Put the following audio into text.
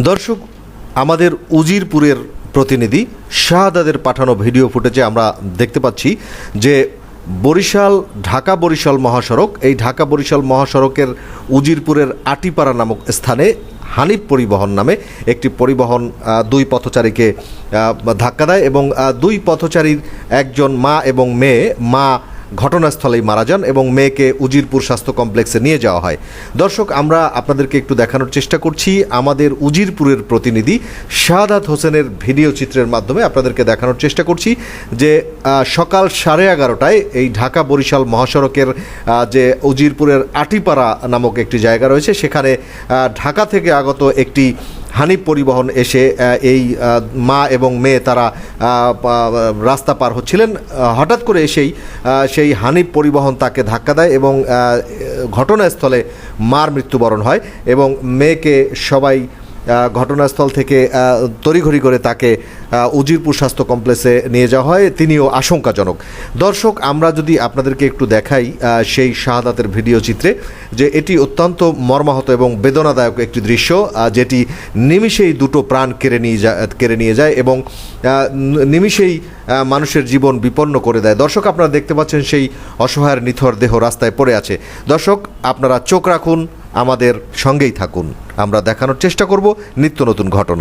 দর্শক, আমাদের উজিরপুরের প্রতিনিধি শাহাদাতের পাঠানো ভিডিও ফুটেজে আমরা দেখতে পাচ্ছি যে ঢাকা বরিশাল মহাসড়ক, এই ঢাকা বরিশাল মহাসড়কের উজিরপুরের আটিপাড়া নামক স্থানে হানিফ পরিবহন নামে একটি পরিবহন দুই পথচারীকে ধাক্কা দেয় এবং দুই পথচারীর একজন মা এবং মেয়ে, মা ঘটনাস্থলেই মারা যান এবং মেয়েকে উজিরপুর স্বাস্থ্য কমপ্লেক্সে নিয়ে যাওয়া হয়। দর্শক, আমরা আপনাদেরকে একটু দেখানোর চেষ্টা করছি আমাদের উজিরপুরের প্রতিনিধি শাহাদাত হোসেনের ভিডিও চিত্রের মাধ্যমে আপনাদেরকে দেখানোর চেষ্টা করছি যে সকাল 11:30টায় এই ঢাকা বরিশাল মহাসড়কের যে উজিরপুরের আটিপাড়া নামক একটি জায়গা রয়েছে, সেখানে ঢাকা থেকে আগত একটি হানিফ পরিবহন এসে এই মা এবং মেয়ে তারা রাস্তা পার হচ্ছিলেন। হঠাৎ করে সেই হানিফ পরিবহন তাকে ধাক্কা দেয় এবং ঘটনাস্থলে মার মৃত্যুবরণ হয় এবং মেয়েকে সবাই ঘটনাস্থল থেকে তড়িঘড়ি করে তাকে উজিরপুর স্বাস্থ্য কমপ্লেক্সে নিয়ে যাওয়া হয়। তিনিও আশঙ্কাজনক। দর্শক, আমরা যদি আপনাদেরকে একটু দেখাই সেই শাহাদাতের ভিডিও চিত্রে, যে এটি অত্যন্ত মর্মাহত এবং বেদনাদায়ক একটি দৃশ্য, যেটি নিমিষেই দুটো প্রাণ কেড়ে নিয়ে যায় এবং নিমিষেই মানুষের জীবন বিপন্ন করে দেয়। দর্শক, আপনারা দেখতে পাচ্ছেন সেই অসহায়ের নিথর দেহ রাস্তায় পড়ে আছে। দর্শক, আপনারা চোখ রাখুন, আমাদের সঙ্গেই থাকুন, আমরা দেখানোর চেষ্টা করব নিত্য নতুন ঘটনা।